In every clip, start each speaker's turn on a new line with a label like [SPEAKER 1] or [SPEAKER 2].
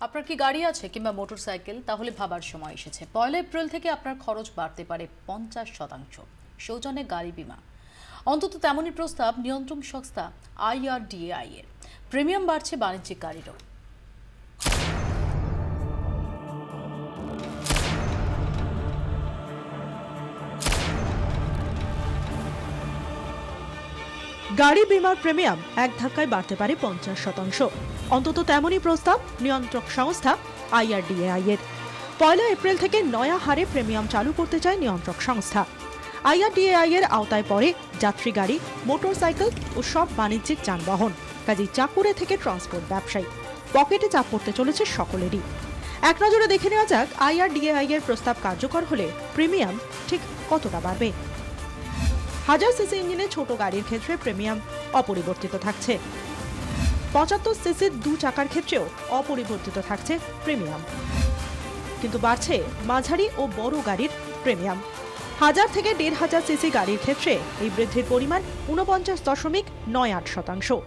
[SPEAKER 1] আপনার কি গাড়ি আছে কিংবা মোটরসাইকেল? তাহলে ভাবার সময় এসেছে। ১ এপ্রিল থেকে আপনার খরচ বাড়তে পারে ৫০%। সৌজন্যে গাড়ি বীমা। অন্তত তেমনই প্রস্তাব নিয়ন্ত্রক সংস্থা IRDAI এর। প্রিমিয়াম বাড়ছে বাণিজ্যিক গাড়িরও।
[SPEAKER 2] গাড়ি বিমার প্রিমিয়াম এক ধাক্কায় বাড়তে পারে ৫০%। অন্তত তেমনই প্রস্তাব নিয়ন্ত্রক সংস্থা IRDAI এর। ১ এপ্রিল থেকে নয়া হারে প্রিমিয়াম চালু করতে চায় নিয়ন্ত্রক সংস্থা। IRDAI এর আওতায় পড়ে যাত্রী গাড়ি, মোটরসাইকেল ও সব বাণিজ্যিক যানবাহন। কাজেই চাকুরে থেকে ট্রান্সপোর্ট ব্যবসায়ী, পকেটে চাপ পড়তে চলেছে সকলেরই। এক নজরে দেখে নেওয়া যাক IRDAI এর প্রস্তাব কার্যকর হলে প্রিমিয়াম ঠিক কতটা বাড়বে। 1000 সিসি ইঞ্জিনের ছোট গাড়ির ক্ষেত্রে প্রিমিয়াম অপরিবর্তিত থাকছে। 75 সিসির 2 চাকার ক্ষেত্রেও অপরিবর্তিত থাকছে প্রিমিয়াম। কিন্তু বাড়ছে মাঝারি ও বড় গাড়ির প্রিমিয়াম। 1000 থেকে 1500 সিসি গাড়ির ক্ষেত্রে এই বৃদ্ধির পরিমাণ 49.98%।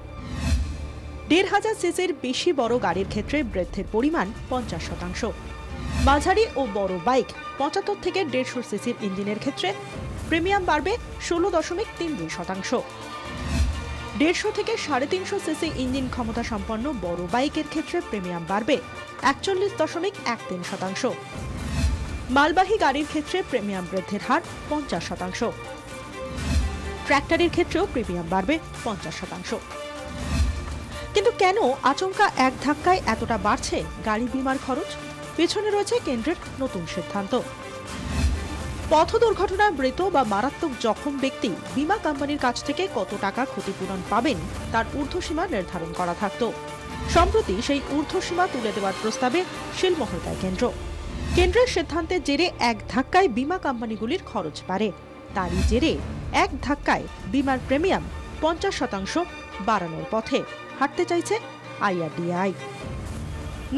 [SPEAKER 2] 1500 সিসির বেশি বড় গাড়ির ক্ষেত্রে বৃদ্ধির পরিমাণ 50%। মাঝারি ও বড় বাইক 75 থেকে 150 সিসির ইঞ্জিনের ক্ষেত্রে প্রিমিয়াম বাড়বে 16.32%। 150 থেকে 350 সিসি ইঞ্জিন ক্ষমতা সম্পন্ন বড় বাইকের ক্ষেত্রে প্রিমিয়াম বাড়বে 41.13%। মালবাহী গাড়ির ক্ষেত্রে প্রিমিয়াম বৃদ্ধির হার 50%। ট্র্যাক্টরের ক্ষেত্রেও প্রিমিয়াম বাড়বে 50%। কিন্তু কেন আচমকা এক ধাক্কায় এতটা বাড়ছে গাড়ি বিমার খরচ? পেছনে রয়েছে কেন্দ্রের নতুন সিদ্ধান্ত। পথ দুর্ঘটনায় মৃত বা মারাত্মক জখম ব্যক্তি বীমা কোম্পানির কাছ থেকে কত টাকা ক্ষতিপূরণ পাবেন তার ঊর্ধ্বসীমা নির্ধারণ করা থাকত। সম্প্রতি সেই ঊর্ধ্বসীমা তুলে দেওয়ার প্রস্তাবে শিলমোহর দেয় কেন্দ্র। কেন্দ্রের সিদ্ধান্তের জেরে এক ধাক্কায় বীমা কোম্পানিগুলির খরচ বাড়ে। তারই জেরে এক ধাক্কায় বীমার প্রিমিয়াম 50% বাড়ানোর পথে হাঁটতে চাইছে IRDAI।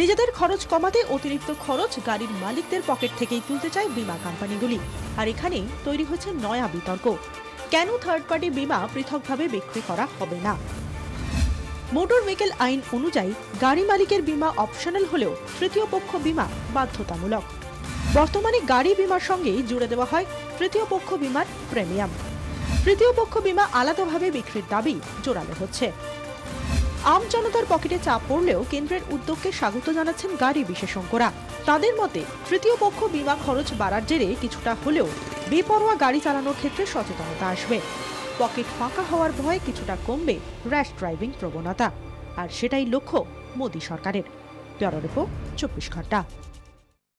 [SPEAKER 2] নিজেদের খরচ কমাতে অতিরিক্ত খরচ গাড়ির মালিকদের পকেট থেকেই তুলতে চায় বীমা কোম্পানিগুলি। আর এখানেই তৈরি হয়েছে নয়া বিতর্ক। কেন থার্ড পার্টি বীমা পৃথকভাবে বিক্রি করা হবে না? মোটর ভেহিকল আইন অনুযায়ী গাড়ি মালিকের বীমা অপশনাল হলেও তৃতীয় পক্ষ বীমা বাধ্যতামূলক। বর্তমানে গাড়ি বীমার সঙ্গেই জুড়ে দেওয়া হয় তৃতীয় পক্ষ বীমার প্রিমিয়াম। তৃতীয় পক্ষ বীমা আলাদাভাবে বিক্রির দাবি জোরালো হচ্ছে। আম জনতার পকেটে চাপ পড়লেও কেন্দ্রের উদ্যোগকে স্বাগত জানাচ্ছেন গাড়ি বিশেষজ্ঞরা। তাদের মতে তৃতীয় পক্ষ বীমা খরচ বাড়ার জেরে কিছুটা হলেও বেপরোয়া গাড়ি চালানোর ক্ষেত্রে সচেতনতা আসবে। পকেট ফাঁকা হওয়ার ভয়ে কিছুটা কমবে র্যাশ ড্রাইভিং প্রবণতা। আর সেটাই লক্ষ্য মোদী সরকারের। ব্যুরো রিপোর্ট 24 ঘন্টা।